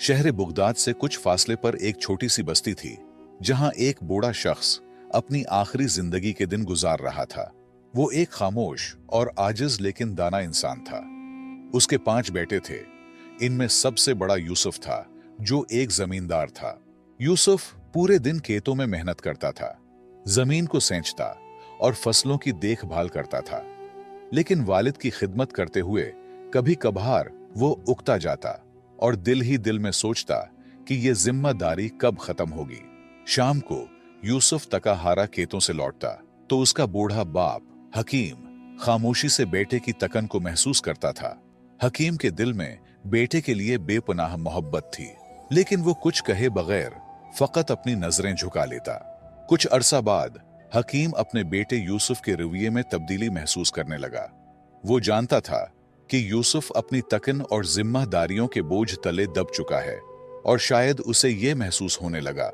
शहर बुगदाद से कुछ फासले पर एक छोटी सी बस्ती थी, जहां एक बूढ़ा शख्स अपनी आखिरी जिंदगी के दिन गुजार रहा था। वो एक खामोश और आजिज लेकिन दाना इंसान था। उसके 5 बेटे थे। इनमें सबसे बड़ा यूसुफ था, जो एक जमींदार था। यूसुफ पूरे दिन खेतों में मेहनत करता था, जमीन को सेंचता और फसलों की देखभाल करता था। लेकिन वालिद की खिदमत करते हुए कभी कभार वो उकता जाता और दिल ही दिल में सोचता कि ये जिम्मेदारी कब खत्म होगी। शाम को यूसुफ तकाहारा खेतों से लौटता तो उसका बूढ़ा बाप हकीम खामोशी से बेटे की तकन को महसूस करता था। हकीम के दिल में बेटे के लिए बेपनाह मोहब्बत थी, लेकिन वो कुछ कहे बगैर फकत अपनी नजरें झुका लेता। कुछ अरसा बाद हकीम अपने बेटे यूसुफ के रवैये में तब्दीली महसूस करने लगा। वो जानता था कि यूसुफ अपनी तकन और जिम्मेदारियों के बोझ तले दब चुका है, और शायद उसे यह महसूस होने लगा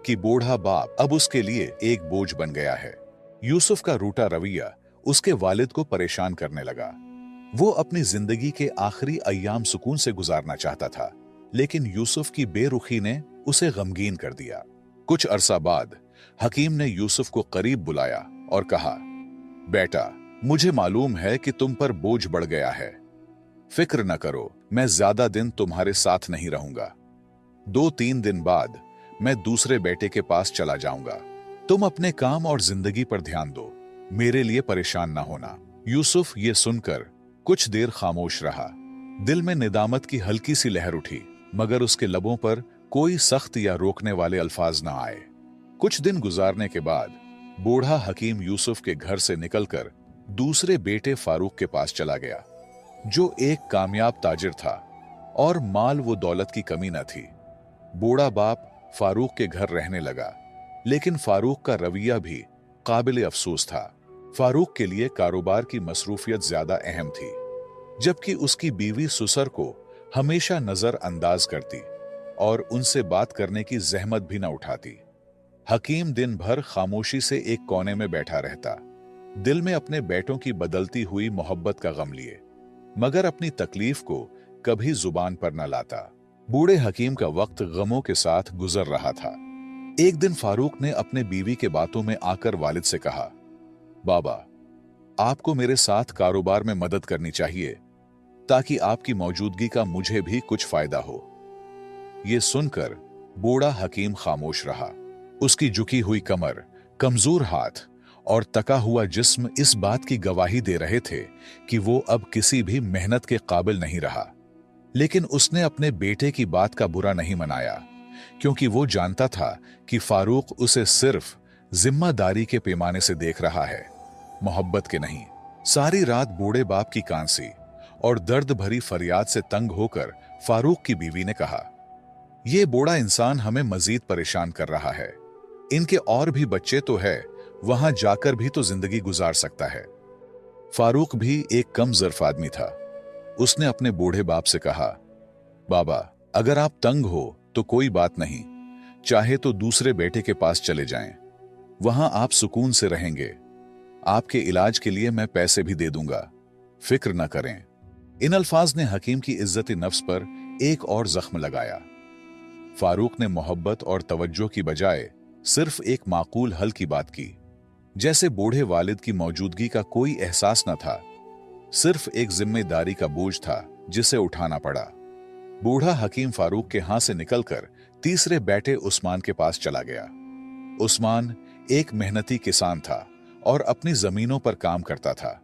कि बूढ़ा बाप अब उसके लिए एक बोझ बन गया है। यूसुफ का रूठा रवैया उसके वालिद को परेशान करने लगा। वो अपनी जिंदगी के आखिरी अय्याम सुकून से गुजारना चाहता था, लेकिन यूसुफ की बेरुखी ने उसे गमगीन कर दिया। कुछ अरसा बाद हकीम ने यूसुफ को करीब बुलाया और कहा, बेटा, मुझे मालूम है कि तुम पर बोझ बढ़ गया है। फिक्र न करो, मैं ज्यादा दिन तुम्हारे साथ नहीं रहूंगा। 2-3 दिन बाद मैं दूसरे बेटे के पास चला जाऊंगा। तुम अपने काम और जिंदगी पर ध्यान दो, मेरे लिए परेशान ना होना। यूसुफ ये सुनकर कुछ देर खामोश रहा। दिल में निदामत की हल्की सी लहर उठी, मगर उसके लबों पर कोई सख्त या रोकने वाले अल्फाज न आए। कुछ दिन गुजारने के बाद बूढ़ा हकीम यूसुफ के घर से निकलकर दूसरे बेटे फारूक के पास चला गया, जो एक कामयाब ताजिर था और माल व दौलत की कमी न थी। बूढ़ा बाप फारूक के घर रहने लगा, लेकिन फारूक का रवैया भी काबिल अफसोस था। फारूक के लिए कारोबार की मसरूफियत ज्यादा अहम थी, जबकि उसकी बीवी सुसर को हमेशा नजरअंदाज करती और उनसे बात करने की जहमत भी न उठाती। हकीम दिन भर खामोशी से एक कोने में बैठा रहता, दिल में अपने बेटों की बदलती हुई मोहब्बत का गम लिए, मगर अपनी तकलीफ को कभी जुबान पर न लाता। बूढ़े हकीम का वक्त गमों के साथ गुजर रहा था। एक दिन फारूक ने अपने बीवी के बातों में आकर वालिद से कहा, बाबा, आपको मेरे साथ कारोबार में मदद करनी चाहिए, ताकि आपकी मौजूदगी का मुझे भी कुछ फायदा हो। यह सुनकर बूढ़ा हकीम खामोश रहा। उसकी झुकी हुई कमर, कमजोर हाथ और तका हुआ जिस्म इस बात की गवाही दे रहे थे कि वो अब किसी भी मेहनत के काबिल नहीं रहा। लेकिन उसने अपने बेटे की बात का बुरा नहीं मनाया, क्योंकि वो जानता था कि फारूक उसे सिर्फ जिम्मेदारी के पैमाने से देख रहा है, मोहब्बत के नहीं। सारी रात बूढ़े बाप की कांसी और दर्द भरी फरियाद से तंग होकर फारूक की बीवी ने कहा, यह बूढ़ा इंसान हमें मजीद परेशान कर रहा है। इनके और भी बच्चे तो है, वहां जाकर भी तो जिंदगी गुजार सकता है। फारूक भी एक कम ज़र्फ आदमी था। उसने अपने बूढ़े बाप से कहा, बाबा, अगर आप तंग हो तो कोई बात नहीं, चाहे तो दूसरे बेटे के पास चले जाएं, वहां आप सुकून से रहेंगे। आपके इलाज के लिए मैं पैसे भी दे दूंगा, फिक्र न करें। इन अल्फाज ने हकीम की इज्जत नफ्स पर एक और जख्म लगाया। फारूक ने मोहब्बत और तवज्जो की बजाय सिर्फ एक माकूल हल की बात की, जैसे बूढ़े वालिद की मौजूदगी का कोई एहसास न था, सिर्फ एक जिम्मेदारी का बोझ था जिसे उठाना पड़ा। बूढ़ा हकीम फारूक के हाथ से निकलकर तीसरे बेटे उस्मान के पास चला गया। उस्मान एक मेहनती किसान था और अपनी जमीनों पर काम करता था।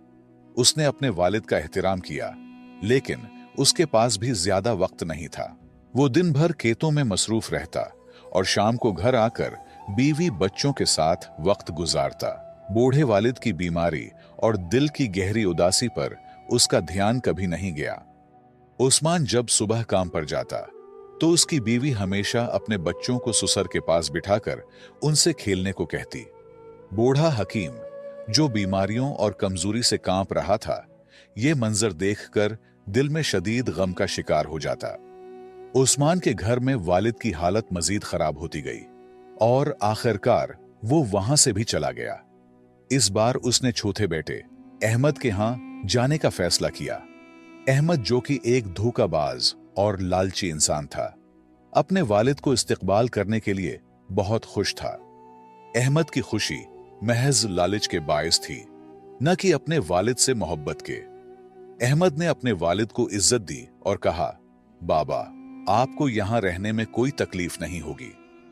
उसने अपने वालिद का एहतराम किया, लेकिन उसके पास भी ज्यादा वक्त नहीं था। वो दिन भर खेतों में मसरूफ रहता और शाम को घर आकर बीवी बच्चों के साथ वक्त गुजारता। बूढ़े वालिद की बीमारी और दिल की गहरी उदासी पर उसका ध्यान कभी नहीं गया। उस्मान जब सुबह काम पर जाता तो उसकी बीवी हमेशा अपने बच्चों को सुसर के पास बिठाकर उनसे खेलने को कहती। बूढ़ा हकीम, जो बीमारियों और कमजोरी से कांप रहा था, ये मंजर देखकर दिल में शदीद गम का शिकार हो जाता। उस्मान के घर में वालिद की हालत मजीद खराब होती गई और आखिरकार वो वहां से भी चला गया। इस बार उसने चौथे बेटे अहमद के यहां जाने का फैसला किया। अहमद, जो कि एक धोखाबाज और लालची इंसान था, अपने वालिद को इस्तकबाल करने के लिए बहुत खुश था। अहमद की खुशी महज लालच के बायस थी, न कि अपने वालिद से मोहब्बत के। अहमद ने अपने वालिद को इज्जत दी और कहा, बाबा, आपको यहां रहने में कोई तकलीफ नहीं होगी।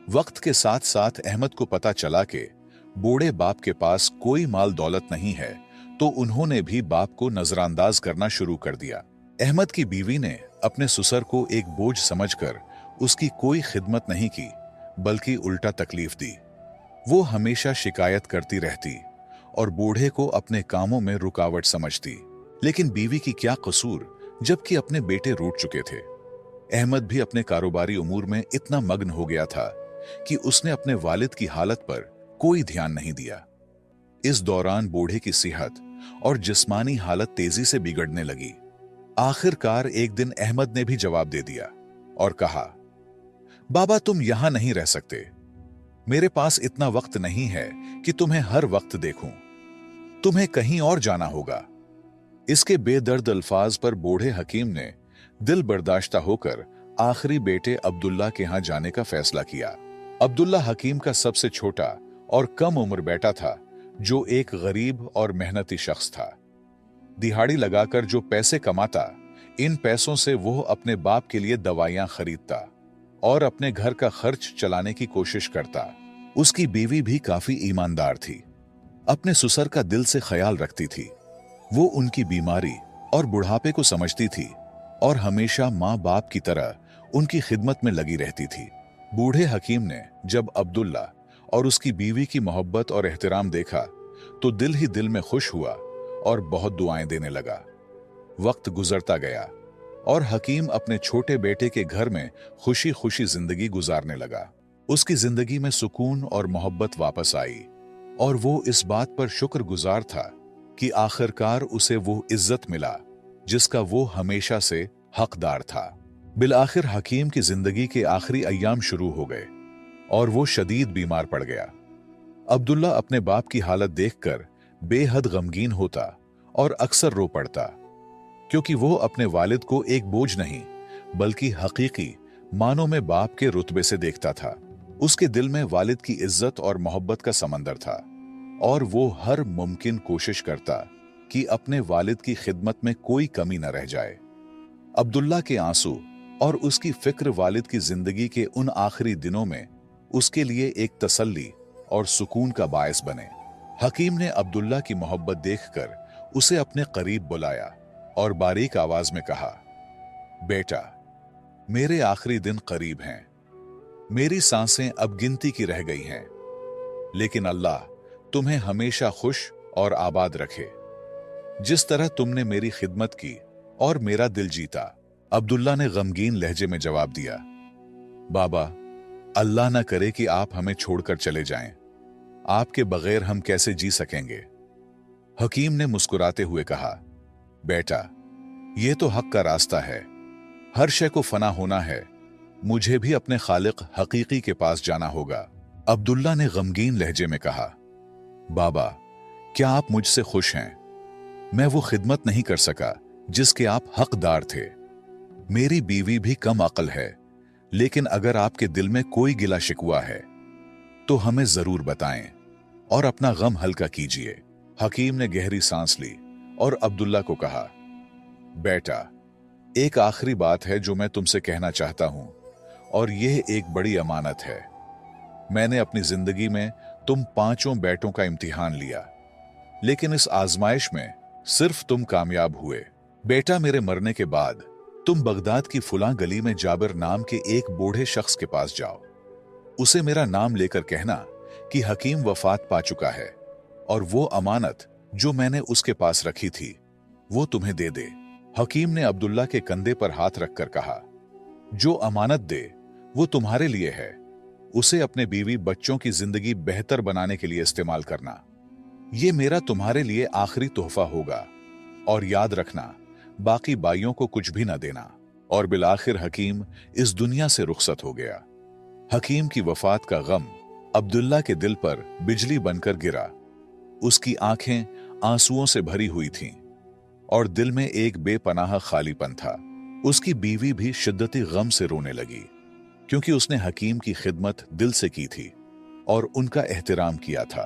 वक्त के साथ साथ अहमद को पता चला कि बूढ़े बाप के पास कोई माल दौलत नहीं है, तो उन्होंने भी बाप को नजरअंदाज करना शुरू कर दिया। अहमद की बीवी ने अपने ससुर को एक बोझ समझकर उसकी कोई खिदमत नहीं की, बल्कि उल्टा तकलीफ दी। वो हमेशा शिकायत करती रहती और बूढ़े को अपने कामों में रुकावट समझती। लेकिन बीवी की क्या कसूर, जबकि अपने बेटे रूठ चुके थे। अहमद भी अपने कारोबारी उमूर में इतना मग्न हो गया था कि उसने अपने वालिद की हालत पर कोई ध्यान नहीं दिया। इस दौरान बूढ़े की सेहत और जिस्मानी हालत तेजी से बिगड़ने लगी। आखिरकार एक दिन अहमद ने भी जवाब दे दिया और कहा, बाबा, तुम यहां नहीं रह सकते। मेरे पास इतना वक्त नहीं है कि तुम्हें हर वक्त देखूं। तुम्हें कहीं और जाना होगा। इसके बेदर्द अल्फाज पर बूढ़े हकीम ने दिल बर्दाश्ता होकर आखिरी बेटे अब्दुल्ला के यहां जाने का फैसला किया। अब्दुल्ला हकीम का सबसे छोटा और कम उम्र बेटा था, जो एक गरीब और मेहनती शख्स था। दिहाड़ी लगाकर जो पैसे कमाता, इन पैसों से वो अपने बाप के लिए दवाइयां खरीदता और अपने घर का खर्च चलाने की कोशिश करता। उसकी बीवी भी काफी ईमानदार थी, अपने ससुर का दिल से ख्याल रखती थी। वो उनकी बीमारी और बुढ़ापे को समझती थी और हमेशा माँ बाप की तरह उनकी खिदमत में लगी रहती थी। बूढ़े हकीम ने जब अब्दुल्ला और उसकी बीवी की मोहब्बत और एहतराम देखा, तो दिल ही दिल में खुश हुआ और बहुत दुआएं देने लगा। वक्त गुजरता गया और हकीम अपने छोटे बेटे के घर में खुशी खुशी जिंदगी गुजारने लगा। उसकी जिंदगी में सुकून और मोहब्बत वापस आई और वो इस बात पर शुक्रगुजार था कि आखिरकार उसे वो इज्जत मिला जिसका वो हमेशा से हकदार था। बिलाखिर हकीम की जिंदगी के आखिरी अय्याम शुरू हो गए और वो शदीद बीमार पड़ गया। अब्दुल्ला अपने बाप की हालत देखकर बेहद गमगीन होता और अक्सर रो पड़ता, क्योंकि वो अपने वालिद को एक बोझ नहीं बल्कि हकीकी मानों में बाप के रुतबे से देखता था। उसके दिल में वालिद की इज्जत और मोहब्बत का समंदर था और वो हर मुमकिन कोशिश करता कि अपने वालिद की खिदमत में कोई कमी न रह जाए। अब्दुल्ला के आंसू और उसकी फिक्र वालिद की जिंदगी के उन आखिरी दिनों में उसके लिए एक तसल्ली और सुकून का बायस बने। हकीम ने अब्दुल्ला की मोहब्बत देखकर उसे अपने करीब बुलाया और बारीक आवाज में कहा, बेटा, मेरे आखिरी दिन करीब हैं। मेरी सांसें अब गिनती की रह गई हैं, लेकिन अल्लाह तुम्हें हमेशा खुश और आबाद रखे, जिस तरह तुमने मेरी खिदमत की और मेरा दिल जीता। अब्दुल्ला ने गमगीन लहजे में जवाब दिया, बाबा, अल्लाह न करे कि आप हमें छोड़कर चले जाएं। आपके बगैर हम कैसे जी सकेंगे। हकीम ने मुस्कुराते हुए कहा, बेटा, ये तो हक का रास्ता है। हर शय को फना होना है। मुझे भी अपने खालिक हकीकी के पास जाना होगा। अब्दुल्ला ने गमगीन लहजे में कहा, बाबा, क्या आप मुझसे खुश हैं? मैं वो खिदमत नहीं कर सका जिसके आप हकदार थे। मेरी बीवी भी कम अक्ल है, लेकिन अगर आपके दिल में कोई गिला शिकवा है तो हमें जरूर बताएं और अपना गम हल्का कीजिए। हकीम ने गहरी सांस ली और अब्दुल्ला को कहा, बेटा, एक आखिरी बात है जो मैं तुमसे कहना चाहता हूं और यह एक बड़ी अमानत है। मैंने अपनी जिंदगी में तुम पांचों बेटों का इम्तिहान लिया, लेकिन इस आजमाइश में सिर्फ तुम कामयाब हुए। बेटा, मेरे मरने के बाद तुम बगदाद की फुलां गली में जाबिर नाम के एक बूढ़े शख्स के पास जाओ। उसे मेरा नाम लेकर कहना कि हकीम वफात पा चुका है और वो अमानत जो मैंने उसके पास रखी थी वो तुम्हें दे दे। हकीम ने अब्दुल्ला के कंधे पर हाथ रखकर कहा, जो अमानत दे वो तुम्हारे लिए है। उसे अपने बीवी बच्चों की जिंदगी बेहतर बनाने के लिए इस्तेमाल करना। ये मेरा तुम्हारे लिए आखिरी तोहफा होगा और याद रखना, बाकी बाइयों को कुछ भी ना देना। और बिलाखिर हकीम इस दुनिया से रुखसत हो गया। हकीम की वफात का गम अब्दुल्ला के दिल पर बिजली बनकर गिरा। उसकी आंखें आंसुओं से भरी हुई थीं और दिल में एक बेपनाह खालीपन था। उसकी बीवी भी शिद्दती गम से रोने लगी। क्योंकि उसने हकीम की खिदमत दिल से की थी और उनका एहतराम किया था।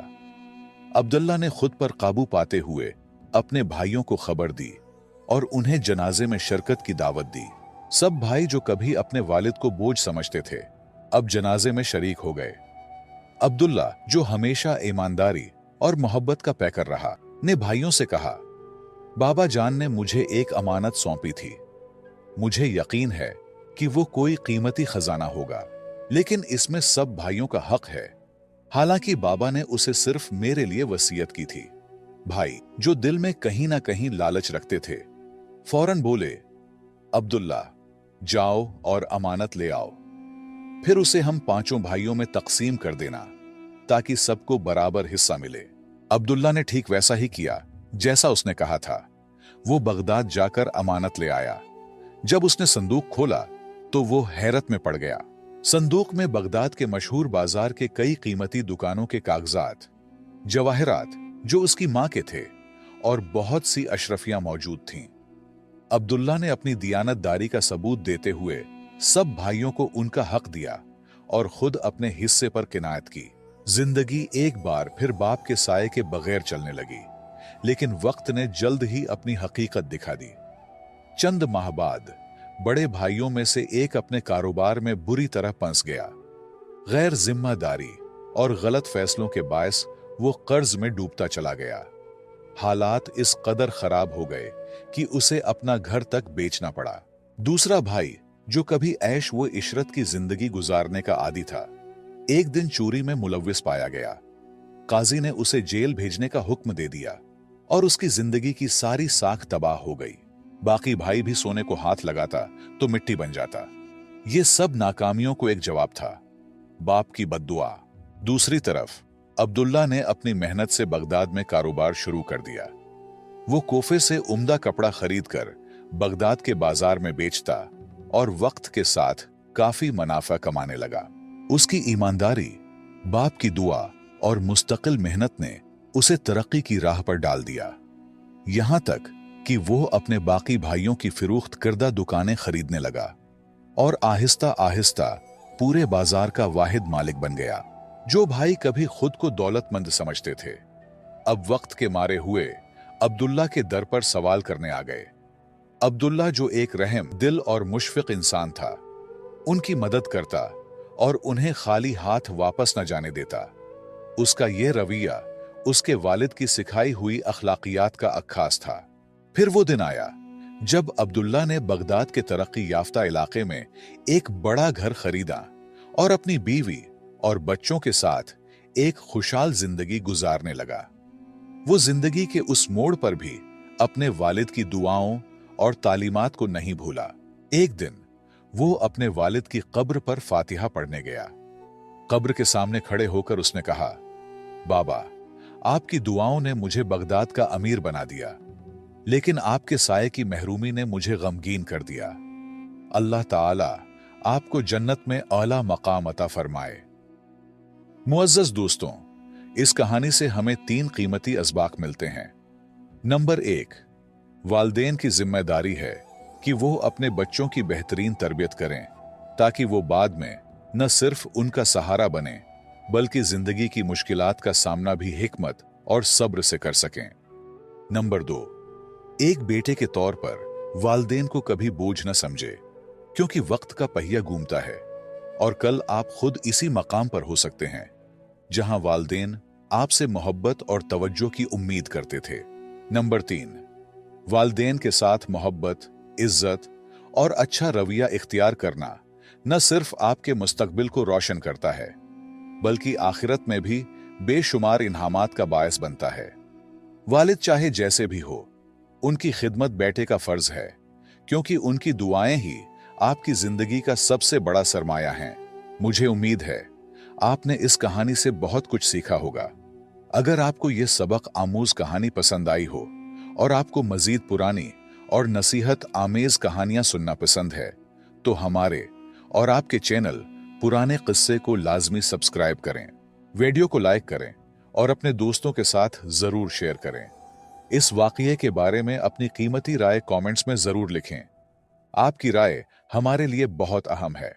अब्दुल्ला ने खुद पर काबू पाते हुए अपने भाइयों को खबर दी और उन्हें जनाजे में शिरकत की दावत दी। सब भाई जो कभी अपने वालिद को बोझ समझते थे, अब जनाजे में शरीक हो गए। अब्दुल्ला, जो हमेशा ईमानदारी और मोहब्बत का पैकर रहा, ने भाइयों से कहा, बाबा जान ने मुझे एक अमानत सौंपी थी। मुझे यकीन है कि वो कोई कीमती खजाना होगा, लेकिन इसमें सब भाइयों का हक है। हालांकि बाबा ने उसे सिर्फ मेरे लिए वसीयत की थी। भाई, जो दिल में कहीं ना कहीं लालच रखते थे, फौरन बोले, अब्दुल्ला, जाओ और अमानत ले आओ। फिर उसे हम पांचों भाइयों में तकसीम कर देना ताकि सबको बराबर हिस्सा मिले। अब्दुल्ला ने ठीक वैसा ही किया जैसा उसने कहा था। वो बगदाद जाकर अमानत ले आया। जब उसने संदूक खोला तो वो हैरत में पड़ गया। संदूक में बगदाद के मशहूर बाजार के कई कीमती दुकानों के कागजात, जवाहरात जो उसकी मां के थे, और बहुत सी अशरफियां मौजूद थीं। अब्दुल्ला ने अपनी दियानतदारी का सबूत देते हुए सब भाइयों को उनका हक दिया और खुद अपने हिस्से पर किनायत की। जिंदगी एक बार फिर बाप के साये के बगैर चलने लगी, लेकिन वक्त ने जल्द ही अपनी हकीकत दिखा दी। चंद माह बाद बड़े भाइयों में से एक अपने कारोबार में बुरी तरह फंस गया। गैर जिम्मेदारी और गलत फैसलों के बायस वो कर्ज में डूबता चला गया। हालात इस कदर खराब हो गए कि उसे अपना घर तक बेचना पड़ा। दूसरा भाई, जो कभी ऐश व इशरत की जिंदगी गुजारने का आदी था, एक दिन चोरी में मुलव्विस पाया गया। काजी ने उसे जेल भेजने का हुक्म दे दिया और उसकी जिंदगी की सारी साख तबाह हो गई। बाकी भाई भी सोने को हाथ लगाता तो मिट्टी बन जाता। ये सब नाकामियों को एक जवाब था, बाप की बद्दुआ। दूसरी तरफ अब्दुल्ला ने अपनी मेहनत से बगदाद में कारोबार शुरू कर दिया। वो कोफे से उम्दा कपड़ा खरीदकर बगदाद के बाजार में बेचता और वक्त के साथ काफी मुनाफा कमाने लगा। उसकी ईमानदारी, बाप की दुआ और मुस्तकिल मेहनत ने उसे तरक्की की राह पर डाल दिया। यहां तक कि वो अपने बाकी भाइयों की फिरोख्त करदा दुकानें खरीदने लगा और आहिस्ता आहिस्ता पूरे बाजार का वाहिद मालिक बन गया। जो भाई कभी खुद को दौलतमंद समझते थे, अब वक्त के मारे हुए अब्दुल्ला के दर पर सवाल करने आ गए। अब्दुल्ला, जो एक रहम दिल और मुशफिक इंसान था, उनकी मदद करता और उन्हें खाली हाथ वापस न जाने देता। उसका यह रवैया उसके वालिद की सिखाई हुई अखलाकियात का अक्खास था। फिर वो दिन आया जब अब्दुल्ला ने बगदाद के तरक्की याफ्ता इलाके में एक बड़ा घर खरीदा और अपनी बीवी और बच्चों के साथ एक खुशहाल जिंदगी गुजारने लगा। वो जिंदगी के उस मोड़ पर भी अपने वालिद की दुआओं और तालीमात को नहीं भूला। एक दिन वो अपने वालिद की कब्र पर फातिहा पढ़ने गया। कब्र के सामने खड़े होकर उसने कहा, बाबा, आपकी दुआओं ने मुझे बगदाद का अमीर बना दिया, लेकिन आपके साये की महरूमी ने मुझे गमगीन कर दिया। अल्लाह ताला आपको जन्नत में आला मकाम अता फरमाए। मुअज़्ज़ज़ दोस्तों, इस कहानी से हमें 3 कीमती असबाक मिलते हैं। नंबर 1, वालिदैन की जिम्मेदारी है कि वो अपने बच्चों की बेहतरीन तरबियत करें ताकि वो बाद में न सिर्फ उनका सहारा बने बल्कि जिंदगी की मुश्किलात का सामना भी हिकमत और सब्र से कर सकें। नंबर 2, एक बेटे के तौर पर वालिदैन को कभी बोझ न समझे, क्योंकि वक्त का पहिया घूमता है और कल आप खुद इसी मकाम पर हो सकते हैं जहां वालिदैन आपसे मोहब्बत और तवज्जो की उम्मीद करते थे। नंबर 3, वालिदैन के साथ मोहब्बत, इज्जत और अच्छा रवैया इख्तियार करना न सिर्फ आपके मुस्तकबिल को रोशन करता है बल्कि आखिरत में भी बेशुमार इनामात का बायस बनता है। वालिद चाहे जैसे भी हो, उनकी खिदमत बेटे का फर्ज है, क्योंकि उनकी दुआएं ही आपकी जिंदगी का सबसे बड़ा सरमाया हैं। मुझे उम्मीद है आपने इस कहानी से बहुत कुछ सीखा होगा। अगर आपको यह सबक आमूज कहानी पसंद आई हो और आपको मजीद पुरानी और नसीहत आमेज कहानियां सुनना पसंद है, तो हमारे और आपके चैनल पुराने किस्से को लाजमी सब्सक्राइब करें, वीडियो को लाइक करें और अपने दोस्तों के साथ जरूर शेयर करें। इस वाकये के बारे में अपनी कीमती राय कमेंट्स में जरूर लिखें। आपकी राय हमारे लिए बहुत अहम है।